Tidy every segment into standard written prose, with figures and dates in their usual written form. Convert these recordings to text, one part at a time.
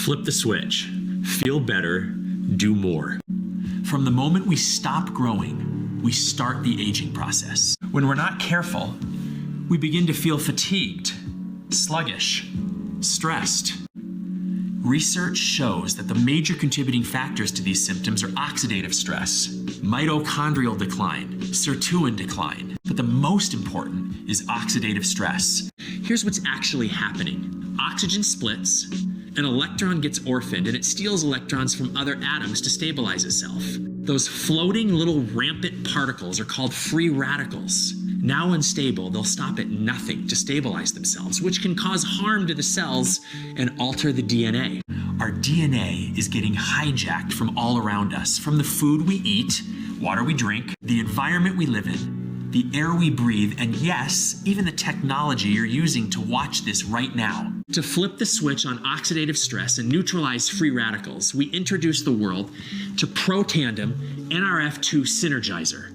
Flip the switch. Feel better. Do more. From the moment we stop growing, we start the aging process. When we're not careful, we begin to feel fatigued, sluggish, stressed. Research shows that the major contributing factors to these symptoms are oxidative stress, mitochondrial decline, sirtuin decline. But the most important is oxidative stress. Here's what's actually happening. Oxygen splits, an electron gets orphaned, and it steals electrons from other atoms to stabilize itself. Those floating little rampant particles are called free radicals. Now unstable, they'll stop at nothing to stabilize themselves, which can cause harm to the cells and alter the DNA. Our DNA is getting hijacked from all around us, from the food we eat, water we drink, the environment we live in, the air we breathe, and yes, even the technology you're using to watch this right now. To flip the switch on oxidative stress and neutralize free radicals, we introduce the world to Protandim NRF2 Synergizer.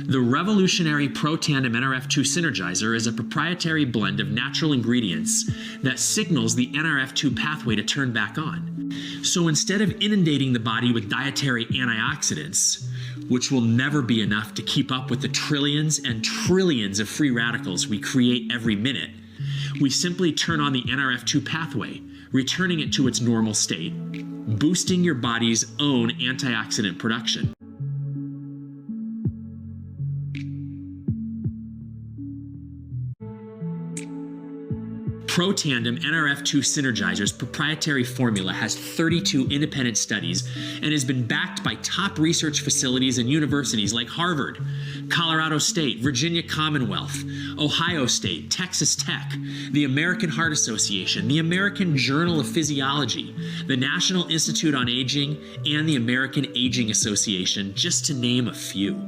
The revolutionary Protandim NRF2 Synergizer is a proprietary blend of natural ingredients that signals the NRF2 pathway to turn back on. So instead of inundating the body with dietary antioxidants, which will never be enough to keep up with the trillions and trillions of free radicals we create every minute, we simply turn on the NRF2 pathway, returning it to its normal state, boosting your body's own antioxidant production. Protandim NRF2 Synergizer's proprietary formula has 32 independent studies and has been backed by top research facilities and universities like Harvard, Colorado State, Virginia Commonwealth, Ohio State, Texas Tech, the American Heart Association, the American Journal of Physiology, the National Institute on Aging, and the American Aging Association, just to name a few.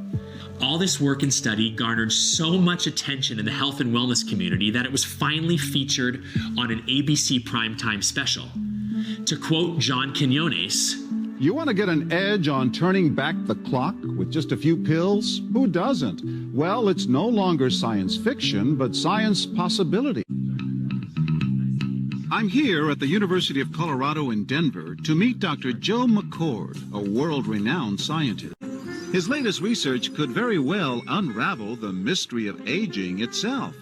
All this work and study garnered so much attention in the health and wellness community that it was finally featured on an ABC primetime special. To quote John Quinones, "You want to get an edge on turning back the clock with just a few pills? Who doesn't? Well, it's no longer science fiction, but science possibility." I'm here at the University of Colorado in Denver to meet Dr. Joe McCord, a world-renowned scientist. His latest research could very well unravel the mystery of aging itself.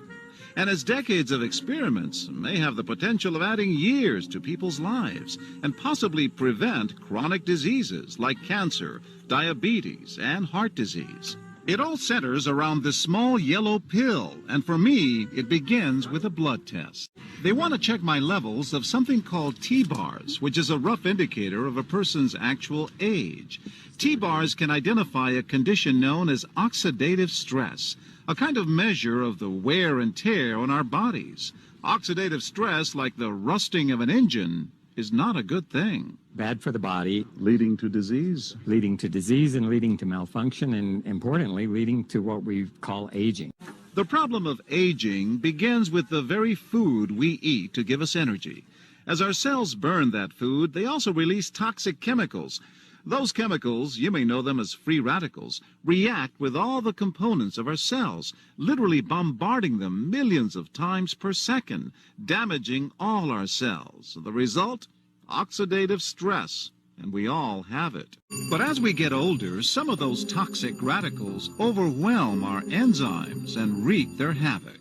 And his decades of experiments may have the potential of adding years to people's lives and possibly prevent chronic diseases like cancer, diabetes, and heart disease. It all centers around this small yellow pill, and for me, it begins with a blood test. They want to check my levels of something called T-bars, which is a rough indicator of a person's actual age. T-bars can identify a condition known as oxidative stress, a kind of measure of the wear and tear on our bodies. Oxidative stress, like the rusting of an engine, is not a good thing. Bad for the body. Leading to disease. Leading to disease and leading to malfunction and, importantly, leading to what we call aging. The problem of aging begins with the very food we eat to give us energy. As our cells burn that food, they also release toxic chemicals. Those chemicals, you may know them as free radicals, react with all the components of our cells, literally bombarding them millions of times per second, damaging all our cells. The result? Oxidative stress, and we all have it. But as we get older, some of those toxic radicals overwhelm our enzymes and wreak their havoc.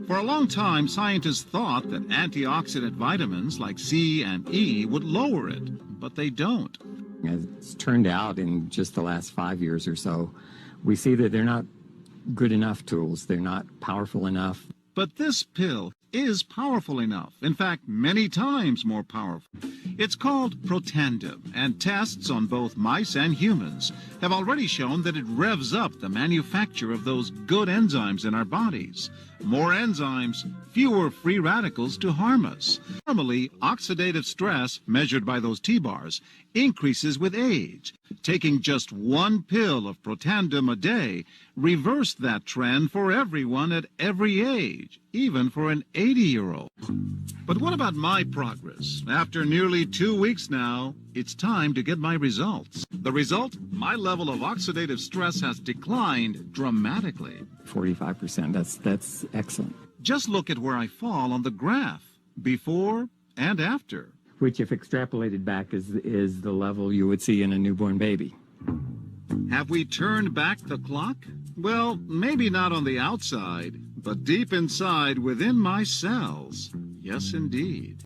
For a long time, scientists thought that antioxidant vitamins like C and E would lower it, but they don't. As it's turned out in just the last 5 years or so, we see that they're not good enough tools. They're not powerful enough. But this pill is powerful enough. In fact, many times more powerful. It's called Protandim, and tests on both mice and humans have already shown that it revs up the manufacture of those good enzymes in our bodies. More enzymes, fewer free radicals to harm us. Normally, oxidative stress, measured by those T-bars, increases with age. Taking just one pill of Protandim a day reversed that trend for everyone at every age, even for an 80-year-old. But what about my progress? After nearly 2 weeks now, it's time to get my results. The result? My level of oxidative stress has declined dramatically. 45%, that's excellent. Just look at where I fall on the graph, before and after. which if extrapolated back is the level you would see in a newborn baby. Have we turned back the clock? Well, maybe not on the outside, but deep inside within my cells. Yes, indeed.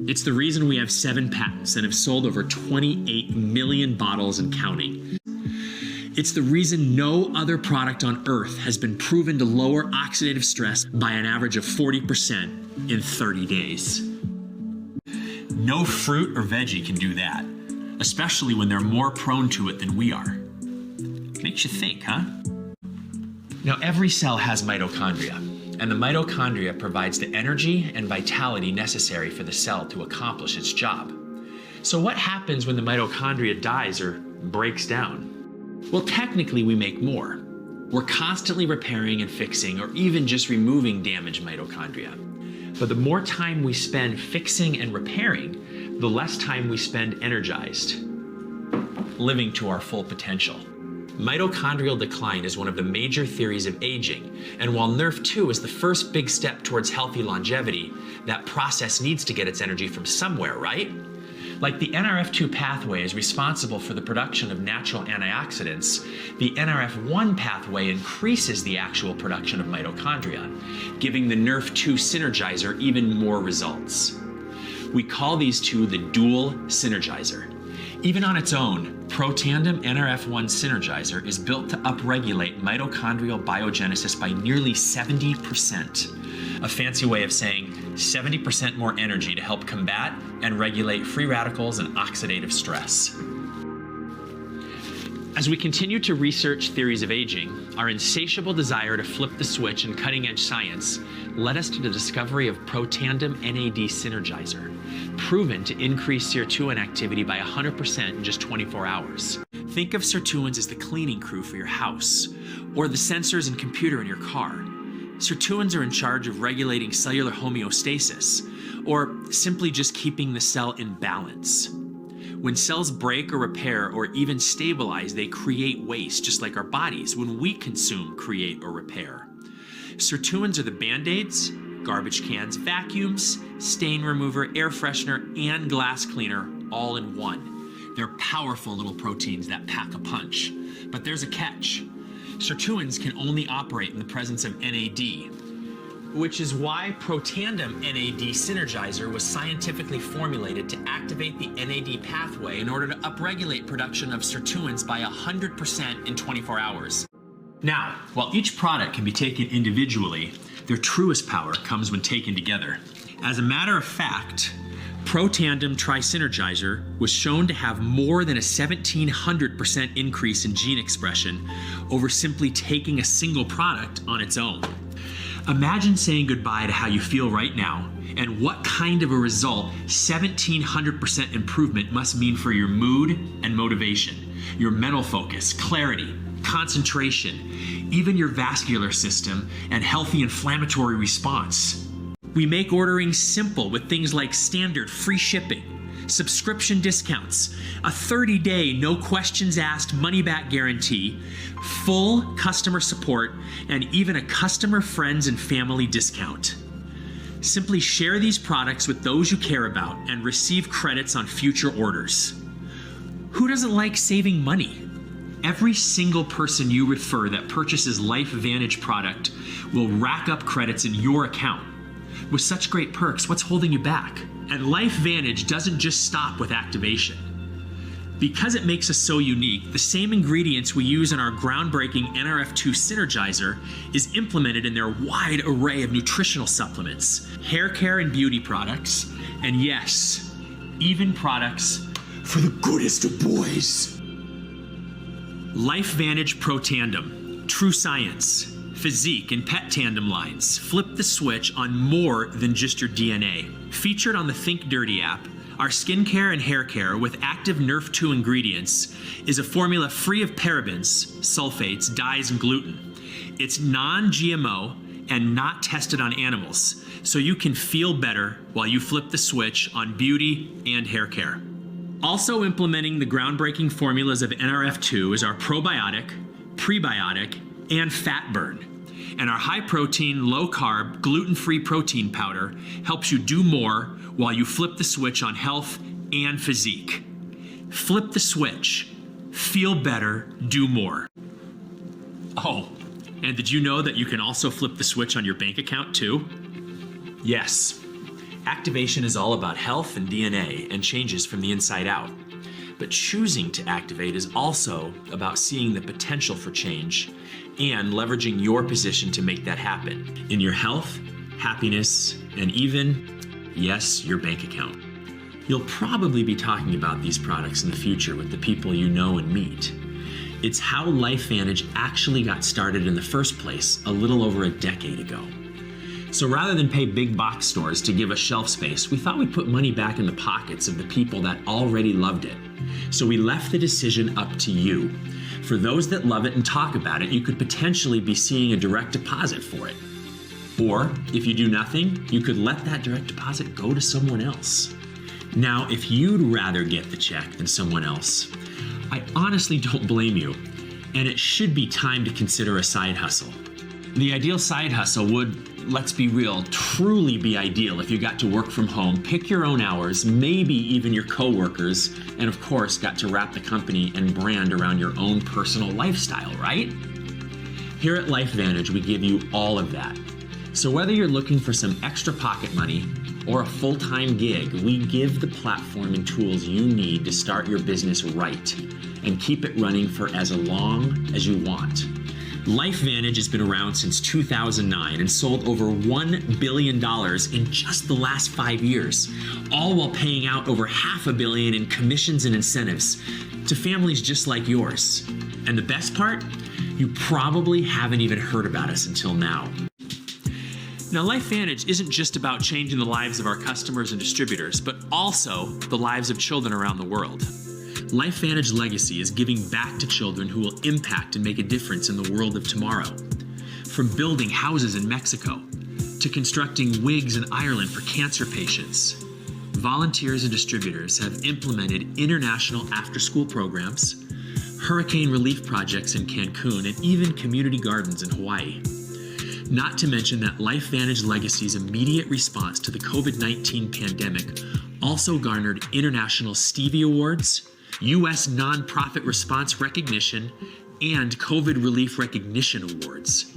It's the reason we have 7 patents and have sold over 28 million bottles and counting. It's the reason no other product on Earth has been proven to lower oxidative stress by an average of 40% in 30 days. No fruit or veggie can do that, especially when they're more prone to it than we are. Makes you think, huh? Now, every cell has mitochondria, and the mitochondria provides the energy and vitality necessary for the cell to accomplish its job. So what happens when the mitochondria dies or breaks down? Well, technically we make more. We're constantly repairing and fixing or even just removing damaged mitochondria. But the more time we spend fixing and repairing, the less time we spend energized, living to our full potential. Mitochondrial decline is one of the major theories of aging, and while NRF2 is the first big step towards healthy longevity, that process needs to get its energy from somewhere, right? Like the NRF2 pathway is responsible for the production of natural antioxidants, the NRF1 pathway increases the actual production of mitochondria, giving the NRF2 synergizer even more results. We call these two the dual synergizer. Even on its own, Protandim NRF1 synergizer is built to upregulate mitochondrial biogenesis by nearly 70%. A fancy way of saying 70% more energy to help combat and regulate free radicals and oxidative stress. As we continue to research theories of aging, our insatiable desire to flip the switch in cutting-edge science led us to the discovery of Protandim NAD synergizer, proven to increase sirtuin activity by 100% in just 24 hours. Think of sirtuins as the cleaning crew for your house, or the sensors and computer in your car. Sirtuins are in charge of regulating cellular homeostasis, or simply just keeping the cell in balance. When cells break or repair or even stabilize, they create waste, just like our bodies when we consume, create, or repair. Sirtuins are the band-aids, garbage cans, vacuums, stain remover, air freshener, and glass cleaner all in one. They're powerful little proteins that pack a punch. But there's a catch. Sirtuins can only operate in the presence of NAD, which is why Protandim NAD synergizer was scientifically formulated to activate the NAD pathway in order to upregulate production of sirtuins by 100% in 24 hours. Now, while each product can be taken individually, their truest power comes when taken together. As a matter of fact, Protandim Trisynergizer was shown to have more than a 1,700% increase in gene expression over simply taking a single product on its own. Imagine saying goodbye to how you feel right now and what kind of a result 1,700% improvement must mean for your mood and motivation, your mental focus, clarity, concentration, even your vascular system and healthy inflammatory response. We make ordering simple with things like standard free shipping, subscription discounts, a 30-day no questions asked money-back guarantee, full customer support, and even a customer, friends, and family discount. Simply share these products with those you care about and receive credits on future orders. Who doesn't like saving money? Every single person you refer that purchases Lifevantage product will rack up credits in your account. With such great perks, what's holding you back? And Lifevantage doesn't just stop with activation. Because it makes us so unique, the same ingredients we use in our groundbreaking NRF2 Synergizer is implemented in their wide array of nutritional supplements, hair care and beauty products, and yes, even products for the goodest of boys. Lifevantage Protandim, True Science, Physique, and Pet Tandem lines flip the switch on more than just your DNA. Featured on the Think Dirty app, our skincare and hair care with active NRF2 ingredients is a formula free of parabens, sulfates, dyes, and gluten. It's non-GMO and not tested on animals, so you can feel better while you flip the switch on beauty and hair care. Also implementing the groundbreaking formulas of NRF2 is our probiotic, prebiotic, and fat burn. And our high protein, low carb, gluten-free protein powder helps you do more while you flip the switch on health and physique. Flip the switch. Feel better, do more. Oh, and did you know that you can also flip the switch on your bank account too? Yes. Activation is all about health and DNA and changes from the inside out. But choosing to activate is also about seeing the potential for change and leveraging your position to make that happen in your health, happiness, and even, yes, your bank account. You'll probably be talking about these products in the future with the people you know and meet. It's how Lifevantage actually got started in the first place a little over a decade ago. So rather than pay big box stores to give us shelf space, we thought we'd put money back in the pockets of the people that already loved it. So we left the decision up to you. For those that love it and talk about it, you could potentially be seeing a direct deposit for it. Or if you do nothing, you could let that direct deposit go to someone else. Now, if you'd rather get the check than someone else, I honestly don't blame you, and it should be time to consider a side hustle. The ideal side hustle would, let's be real, truly be ideal if you got to work from home, pick your own hours, maybe even your coworkers, and of course got to wrap the company and brand around your own personal lifestyle, right? Here at Lifevantage, we give you all of that. So whether you're looking for some extra pocket money or a full-time gig, we give the platform and tools you need to start your business right and keep it running for as long as you want. Lifevantage has been around since 2009 and sold over $1 billion in just the last 5 years, all while paying out over $500 million in commissions and incentives to families just like yours. And the best part? You probably haven't even heard about us until now. Now, Lifevantage isn't just about changing the lives of our customers and distributors, but also the lives of children around the world. Lifevantage Legacy is giving back to children who will impact and make a difference in the world of tomorrow. From building houses in Mexico to constructing wigs in Ireland for cancer patients, volunteers and distributors have implemented international after-school programs, hurricane relief projects in Cancun, and even community gardens in Hawaii. Not to mention that Lifevantage Legacy's immediate response to the COVID-19 pandemic also garnered international Stevie Awards, U.S. Nonprofit Response Recognition, and COVID Relief Recognition Awards.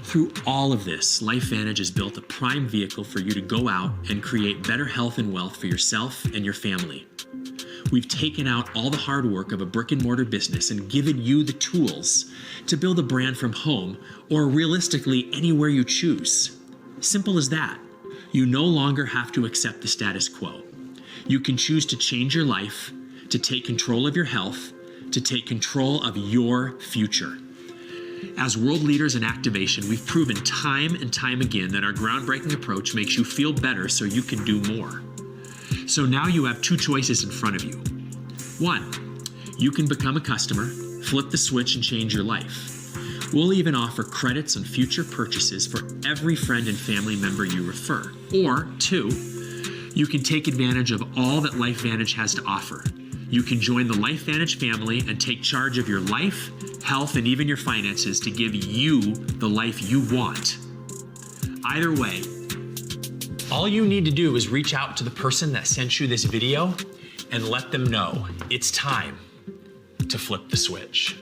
Through all of this, Lifevantage has built a prime vehicle for you to go out and create better health and wealth for yourself and your family. We've taken out all the hard work of a brick and mortar business and given you the tools to build a brand from home or realistically anywhere you choose. Simple as that. You no longer have to accept the status quo. You can choose to change your life, to take control of your health, to take control of your future. As world leaders in activation, we've proven time and time again that our groundbreaking approach makes you feel better so you can do more. So now you have two choices in front of you. One, you can become a customer, flip the switch and change your life. We'll even offer credits on future purchases for every friend and family member you refer. Or two, you can take advantage of all that Lifevantage has to offer. You can join the Lifevantage family and take charge of your life, health, and even your finances to give you the life you want. Either way, all you need to do is reach out to the person that sent you this video and let them know it's time to flip the switch.